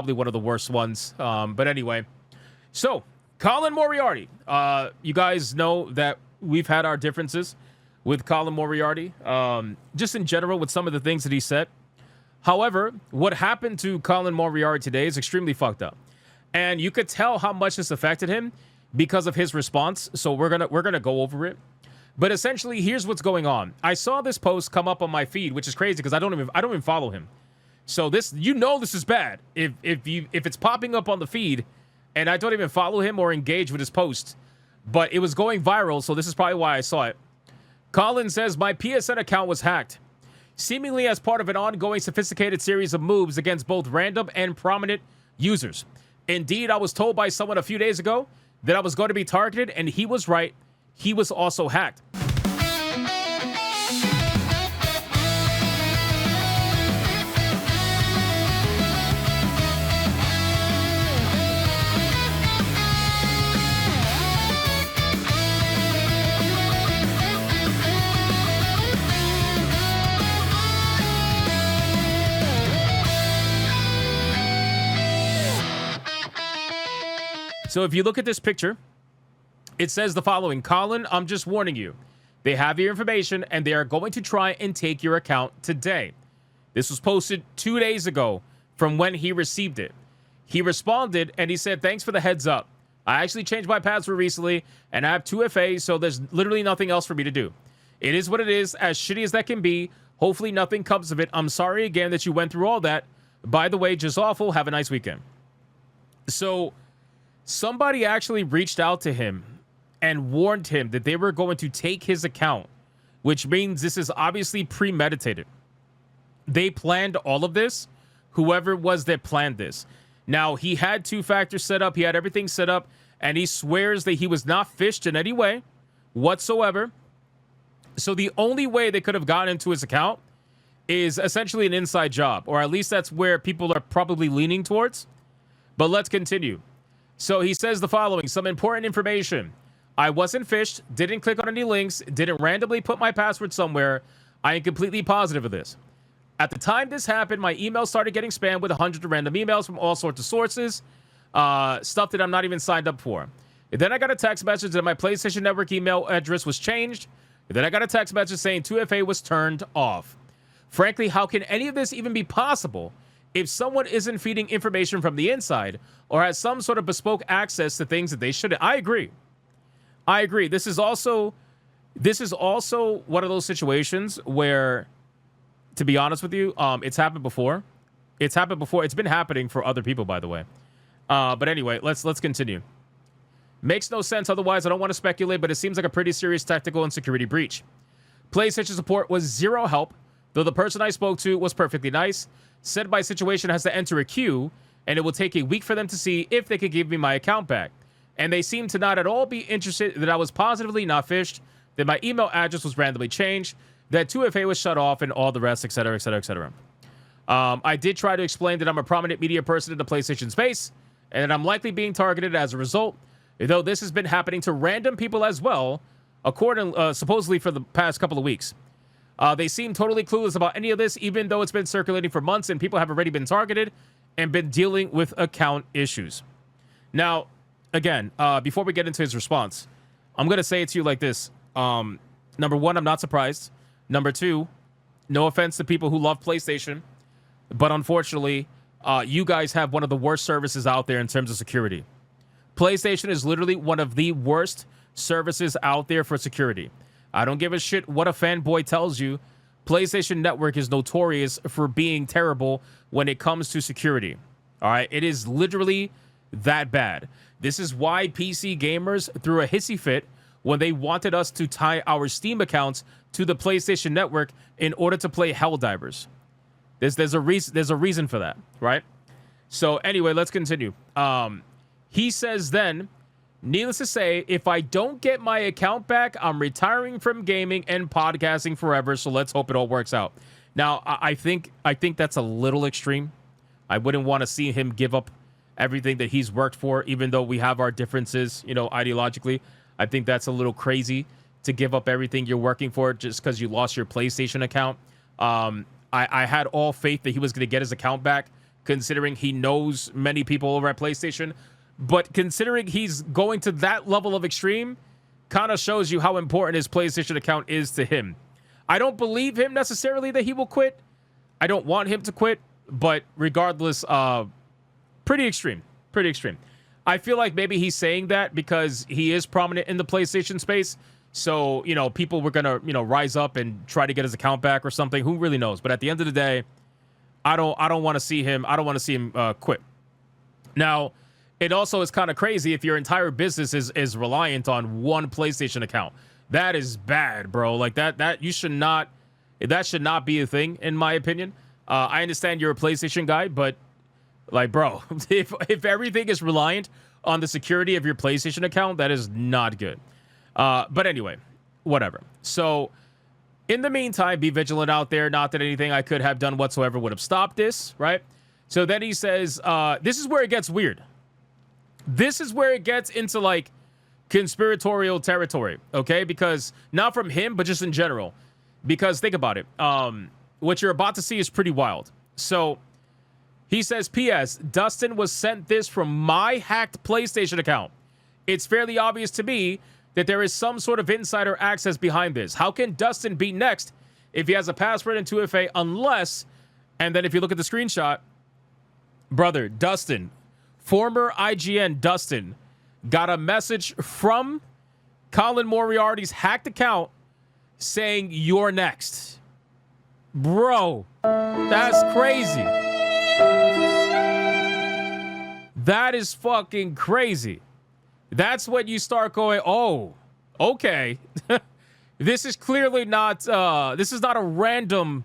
probably one of the worst ones. But anyway, so Colin Moriarty. You guys know that we've had our differences with Colin Moriarty, just in general with some of the things that he said. However, what happened to Colin Moriarty today is extremely fucked up, and you could tell how much this affected him because of his response. So we're gonna go over it. But essentially, here's what's going on. I saw this post come up on my feed, which is crazy because I don't even follow him. So this, this is bad if it's popping up on the feed and I don't even follow him or engage with his post. But it was going viral, so this is probably why I saw it. Colin says, my PSN account was hacked, seemingly as part of an ongoing sophisticated series of moves against both random and prominent users. Indeed, I was told by someone a few days ago that I was going to be targeted, and he was right. He was also hacked. So if you look at this picture, it says the following: Colin, I'm just warning you. They have your information and they are going to try and take your account today. This was posted 2 days ago from when he received it. He responded and he said, thanks for the heads up. I actually changed my password recently and I have 2FA, so there's literally nothing else for me to do. It is what it is, as shitty as that can be. Hopefully nothing comes of it. I'm sorry again that you went through all that. By the way, just awful. Have a nice weekend. So somebody actually reached out to him and warned him that they were going to take his account, which means this is obviously premeditated. They planned all of this, whoever it was that planned this. Now, he had two-factor set up. He had everything set up, and he swears that he was not phished in any way whatsoever. So the only way they could have gotten into his account is essentially an inside job, or at least that's where people are probably leaning towards. But let's continue. So he says the following: some important information. I wasn't phished, didn't click on any links, didn't randomly put my password somewhere. I am completely positive of this. At the time this happened, my email started getting spammed with 100 random emails from all sorts of sources, stuff that I'm not even signed up for. And then I got a text message that my PlayStation Network email address was changed. And then I got a text message saying 2FA was turned off. Frankly, how can any of this even be possible if someone isn't feeding information from the inside or has some sort of bespoke access to things that they shouldn't? I agree. This is also one of those situations where, to be honest with you, it's happened before. It's been happening for other people, by the way. But anyway, let's continue. Makes no sense otherwise. I don't want to speculate, but it seems like a pretty serious technical and security breach. PlayStation support was zero help, though the person I spoke to was perfectly nice. Said my situation has to enter a queue, and it will take a week for them to see if they could give me my account back. And they seem to not at all be interested that I was positively not phished, that my email address was randomly changed, that 2FA was shut off, and all the rest, etc., etc., etc. I did try to explain that I'm a prominent media person in the PlayStation space, and that I'm likely being targeted as a result, though this has been happening to random people as well, supposedly for the past couple of weeks. They seem totally clueless about any of this, even though it's been circulating for months and people have already been targeted and been dealing with account issues. Now, again, before we get into his response, I'm going to say it to you like this. Number one, I'm not surprised. Number two, no offense to people who love PlayStation, but unfortunately, you guys have one of the worst services out there in terms of security. PlayStation is literally one of the worst services out there for security. I don't give a shit what a fanboy tells you. PlayStation Network is notorious for being terrible when it comes to security. All right, it is literally that bad. This is why PC gamers threw a hissy fit when they wanted us to tie our Steam accounts to the PlayStation Network in order to play Helldivers. There's a reason for that, right? So anyway, let's continue. He says then, needless to say, if I don't get my account back, I'm retiring from gaming and podcasting forever. So let's hope it all works out. Now, I think that's a little extreme. I wouldn't want to see him give up everything that he's worked for, even though we have our differences, ideologically. I think that's a little crazy to give up everything you're working for just because you lost your PlayStation account. I had all faith that he was going to get his account back considering he knows many people over at PlayStation. But considering he's going to that level of extreme, kind of shows you how important his PlayStation account is to him. I don't believe him necessarily that he will quit. I don't want him to quit, but regardless, pretty extreme. Pretty extreme. I feel like maybe he's saying that because he is prominent in the PlayStation space. So, you know, people were going to, you know, rise up and try to get his account back or something. Who really knows? But at the end of the day, I don't want to see him. I don't want to see him quit. Now, it also is kind of crazy if your entire business is reliant on one PlayStation account. That is bad, bro. Like that you should not. That should not be a thing, in my opinion. I understand you're a PlayStation guy, but like, bro, if everything is reliant on the security of your PlayStation account, that is not good. But anyway, whatever. So in the meantime, be vigilant out there. Not that anything I could have done whatsoever would have stopped this, right? So then he says, this is where it gets weird. This is where it gets into like conspiratorial territory, okay? Because not from him, but just in general. Because think about it. What you're about to see is pretty wild. So he says, P.S. Dustin was sent this from my hacked PlayStation account. It's fairly obvious to me that there is some sort of insider access behind this. How can Dustin be next if he has a password in 2FA unless, and then if you look at the screenshot, brother, Dustin, former IGN Dustin, got a message from Colin Moriarty's hacked account saying you're next. Bro, that's crazy. That is fucking crazy. That's when you start going, oh, okay. This is clearly not, this is not a random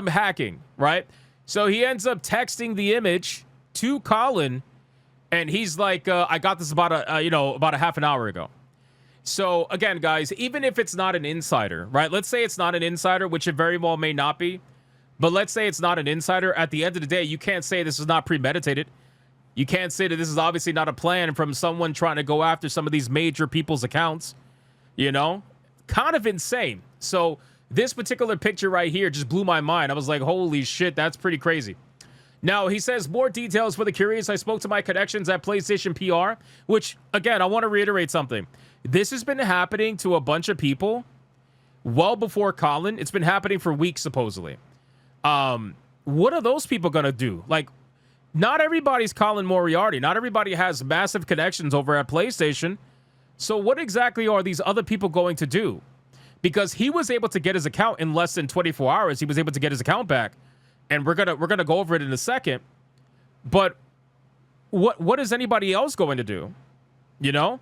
hacking, right? So he ends up texting the image to Colin, and he's like, I got this about a half an hour ago. So again, guys, even if it's not an insider, right? Let's say it's not an insider, which it very well may not be, but let's say it's not an insider. At the end of the day, you can't say this is not premeditated. You can't say that this is obviously not a plan from someone trying to go after some of these major people's accounts, you know? Kind of insane. So this particular picture right here just blew my mind. I was like, holy shit, that's pretty crazy. Now, he says, more details for the curious. I spoke to my connections at PlayStation PR, which, again, I want to reiterate something. This has been happening to a bunch of people well before Colin. It's been happening for weeks, supposedly. What are those people going to do? Like, not everybody's Colin Moriarty. Not everybody has massive connections over at PlayStation. So what exactly are these other people going to do? Because he was able to get his account in less than 24 hours. He was able to get his account back. And we're gonna go over it in a second. But what is anybody else going to do? You know?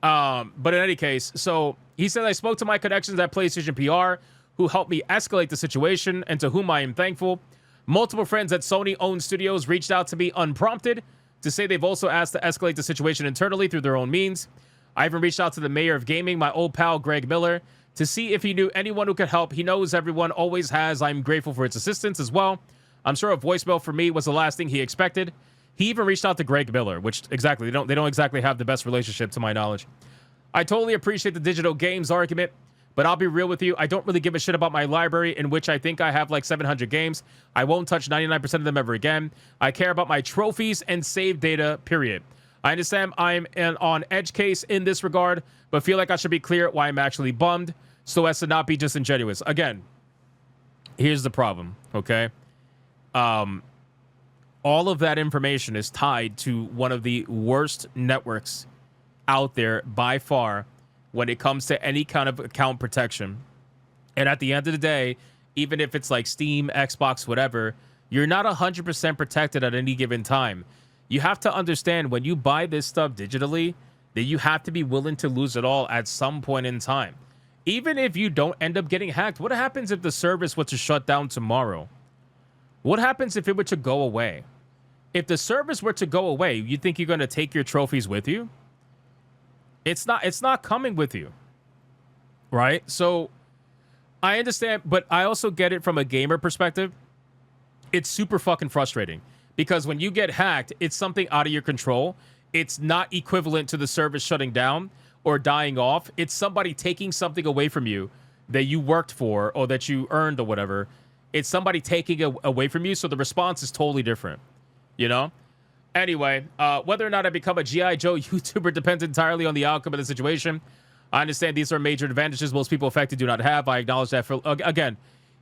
But in any case, so he said, I spoke to my connections at PlayStation PR who helped me escalate the situation and to whom I am thankful. Multiple friends at Sony-owned studios reached out to me unprompted to say they've also asked to escalate the situation internally through their own means. I even reached out to the mayor of gaming, my old pal Greg Miller, to see if he knew anyone who could help. He knows everyone, always has. I'm grateful for its assistance as well. I'm sure a voicemail for me was the last thing he expected. He even reached out to Greg Miller, which exactly, they don't exactly have the best relationship to my knowledge. I totally appreciate the digital games argument, but I'll be real with you. I don't really give a shit about my library, in which I think I have like 700 games. I won't touch 99% of them ever again. I care about my trophies and save data, period. I understand I'm on edge case in this regard, but feel like I should be clear why I'm actually bummed so as to not be disingenuous. Again, here's the problem, okay? All of that information is tied to one of the worst networks out there by far when it comes to any kind of account protection. And at the end of the day, even if it's like Steam, Xbox, whatever, you're not 100% protected at any given time. You have to understand when you buy this stuff digitally that you have to be willing to lose it all at some point in time. Even if you don't end up getting hacked, what happens if the service were to shut down tomorrow? What happens if it were to go away? If the service were to go away, you think you're going to take your trophies with you? It's not coming with you, right? So I understand, but I also get it from a gamer perspective. It's super fucking frustrating because when you get hacked, it's something out of your control. It's not equivalent to the service shutting down or dying off. It's somebody taking something away from you that you worked for or that you earned or whatever. It's somebody taking it away from you, so the response is totally different, you know? Anyway, whether or not I become a G.I. Joe YouTuber depends entirely on the outcome of the situation. I understand these are major advantages most people affected do not have. I acknowledge that. Again,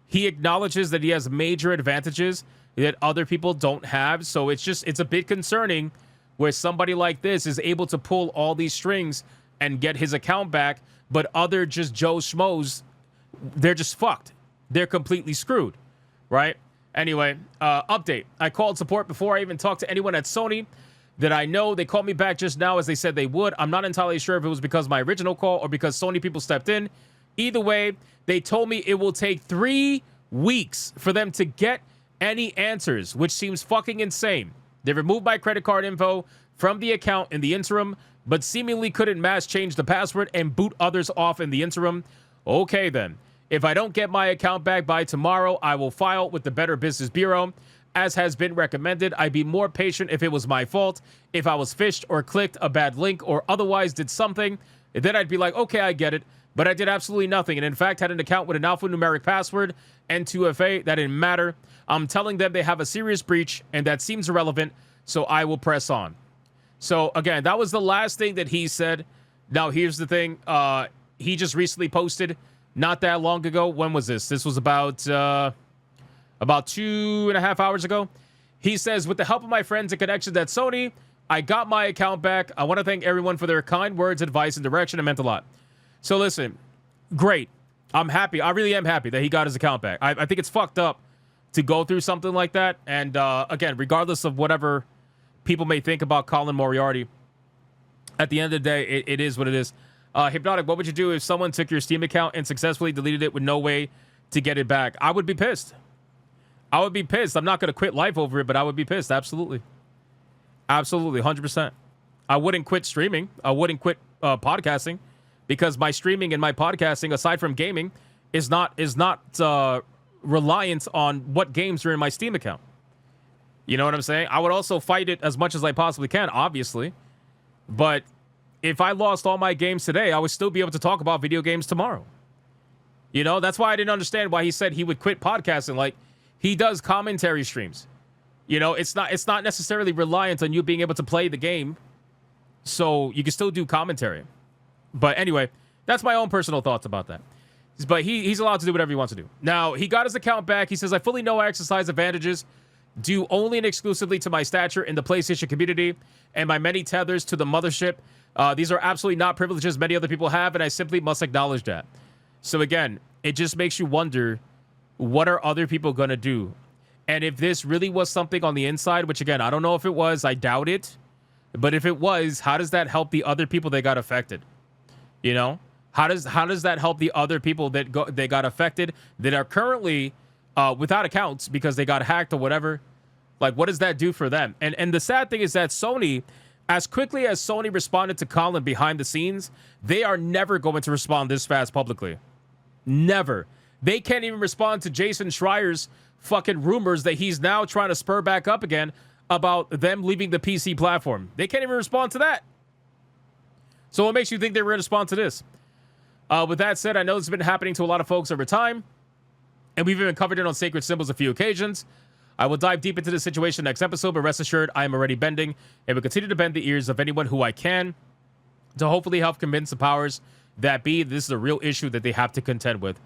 he acknowledges that he has major advantages that other people don't have. So it's a bit concerning where somebody like this is able to pull all these strings and get his account back, but other just Joe Schmoes, they're just fucked. They're completely screwed, right? Anyway, update. I called support before I even talked to anyone at Sony that I know. They called me back just now as they said they would. I'm not entirely sure if it was because of my original call or because Sony people stepped in. Either way, they told me it will take 3 weeks for them to get any answers, which seems fucking insane. They removed my credit card info from the account in the interim, but seemingly couldn't mass change the password and boot others off in the interim. Okay then. If I don't get my account back by tomorrow, I will file with the Better Business Bureau. As has been recommended, I'd be more patient if it was my fault. If I was phished or clicked a bad link or otherwise did something, then I'd be like, okay, I get it. But I did absolutely nothing, and in fact had an account with an alphanumeric password and 2FA. That didn't matter. I'm telling them they have a serious breach, and that seems irrelevant, so I will press on. So, again, that was the last thing that he said. Now, here's the thing. He just recently posted not that long ago. When was this? This was about 2.5 hours ago. He says, with the help of my friends and connections at Sony, I got my account back. I want to thank everyone for their kind words, advice, and direction. It meant a lot. So listen, great. I'm happy. I really am happy that he got his account back. I think it's fucked up to go through something like that. And again, regardless of whatever people may think about Colin Moriarty, at the end of the day, it is what it is. Hypnotic, what would you do if someone took your Steam account and successfully deleted it with no way to get it back? I would be pissed. I would be pissed. I'm not going to quit life over it, but I would be pissed. Absolutely. Absolutely. 100%. I wouldn't quit streaming. I wouldn't quit podcasting because my streaming and my podcasting, aside from gaming, is not reliant on what games are in my Steam account. You know what I'm saying? I would also fight it as much as I possibly can, obviously. But if I lost all my games today, I would still be able to talk about video games tomorrow. You know, that's why I didn't understand why he said he would quit podcasting. Like, he does commentary streams. You know, it's not necessarily reliant on you being able to play the game. So you can still do commentary. But anyway, that's my own personal thoughts about that. But he's allowed to do whatever he wants to do. Now, he got his account back. He says, I fully know I exercise advantages due only and exclusively to my stature in the PlayStation community and my many tethers to the mothership. These are absolutely not privileges many other people have, and I simply must acknowledge that. So again, it just makes you wonder, what are other people going to do? And if this really was something on the inside, which again, I don't know if it was, I doubt it. But if it was, how does that help the other people that got affected? You know? How does that help the other people that got affected that are currently without accounts because they got hacked or whatever? Like, what does that do for them? And the sad thing is that Sony, as quickly as Sony responded to Colin behind the scenes, they are never going to respond this fast publicly. Never. They can't even respond to Jason Schreier's fucking rumors that he's now trying to spur back up again about them leaving the PC platform. They can't even respond to that. So what makes you think they were going to respond to this? With that said, I know this has been happening to a lot of folks over time, and we've even covered it on Sacred Symbols a few occasions. I will dive deep into the situation next episode, but rest assured, I am already bending and will continue to bend the ears of anyone who I can to hopefully help convince the powers that be this is a real issue that they have to contend with.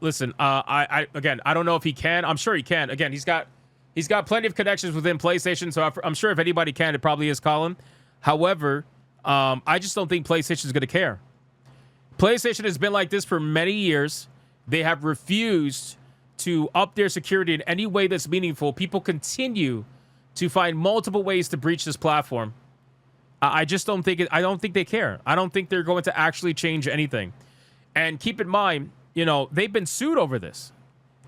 Listen, I don't know if he can. I'm sure he can. Again, he's got plenty of connections within PlayStation, so I'm sure if anybody can, it probably is Colin. However, I just don't think PlayStation is going to care. PlayStation has been like this for many years. They have refused to up their security in any way that's meaningful. People continue to find multiple ways to breach this platform. I just don't think I don't think they care. I don't think they're going to actually change anything. And keep in mind, you know, they've been sued over this.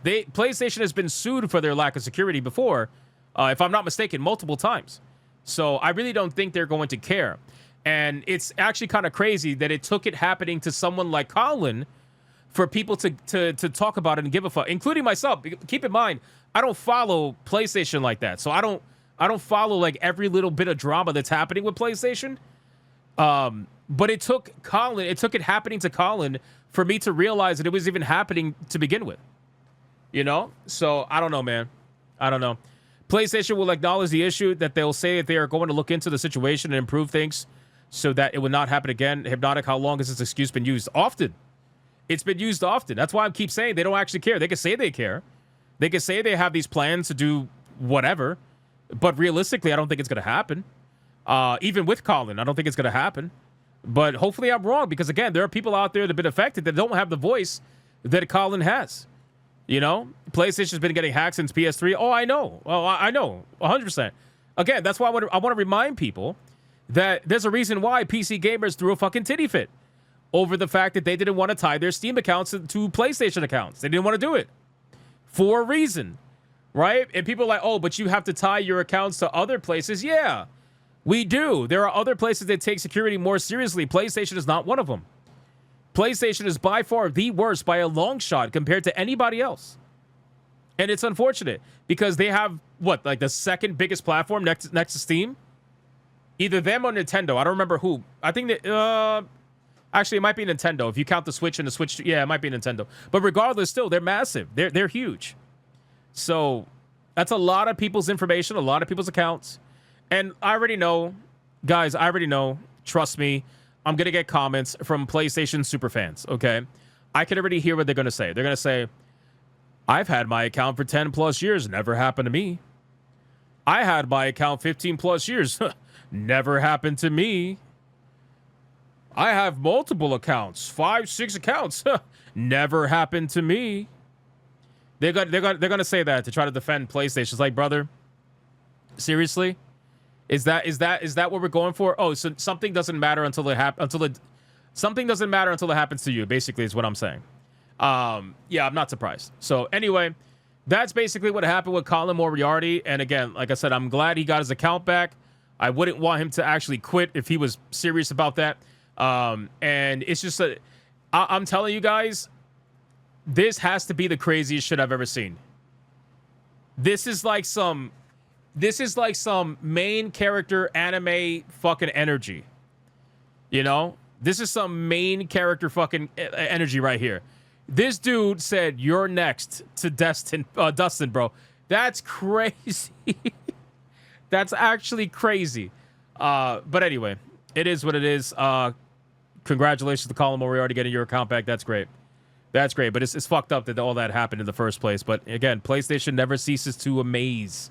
PlayStation has been sued for their lack of security before, if I'm not mistaken, multiple times. So I really don't think they're going to care. And it's actually kind of crazy that it took it happening to someone like Colin for people to talk about it and give a fuck, including myself. Keep in mind, I don't follow PlayStation like that. So I don't follow like every little bit of drama that's happening with PlayStation. But it took it happening to Colin for me to realize that it was even happening to begin with. You know? So I don't know, man. I don't know. PlayStation will acknowledge the issue, that they'll say that they are going to look into the situation and improve things so that it will not happen again. Hypnotic, how long has this excuse been used? Often. It's been used often. That's why I keep saying they don't actually care. They can say they care. They can say they have these plans to do whatever. But realistically, I don't think it's going to happen. Even with Colin, I don't think it's going to happen. But hopefully I'm wrong, because, again, there are people out there that have been affected that don't have the voice that Colin has. You know, PlayStation's been getting hacked since PS3. Oh, I know. Oh, I know. 100%. Again, that's why I want to remind people that there's a reason why PC gamers threw a fucking titty fit over the fact that they didn't want to tie their Steam accounts to PlayStation accounts. They didn't want to do it for a reason, right? And people are like, oh, but you have to tie your accounts to other places. Yeah, we do. There are other places that take security more seriously. PlayStation is not one of them. PlayStation is by far the worst by a long shot compared to anybody else. And it's unfortunate because they have, like the second biggest platform next to Steam? Either them or Nintendo. I don't remember who. I think that, actually, it might be Nintendo. If you count the Switch and the Switch, yeah, it might be Nintendo. But regardless, still, they're massive. They're huge. So that's a lot of people's information, a lot of people's accounts. And I already know, guys, trust me, I'm going to get comments from PlayStation superfans, okay? I can already hear what they're going to say. They're going to say, I've had my account for 10 plus years. Never happened to me. I had my account 15 plus years. Never happened to me. I have multiple accounts, 5, 6 accounts. Never happened to me. They're gonna say that to try to defend PlayStation. It's like, brother, seriously? Is that what we're going for? Oh, so something doesn't matter until it happens. Something doesn't matter until it happens to you. Basically, is what I'm saying. Yeah, I'm not surprised. So anyway, that's basically what happened with Colin Moriarty. And again, like I said, I'm glad he got his account back. I wouldn't want him to actually quit if he was serious about that. And it's just I'm telling you guys, this has to be the craziest shit I've ever seen. This is like some main character anime fucking energy. You know? This is some main character fucking energy right here. This dude said, "You're next" to Dustin, bro. That's crazy. That's actually crazy. But anyway, it is what it is. Congratulations to Colin Moriarty getting your account back. That's great. That's great. But it's fucked up that all that happened in the first place. But again, PlayStation never ceases to amaze.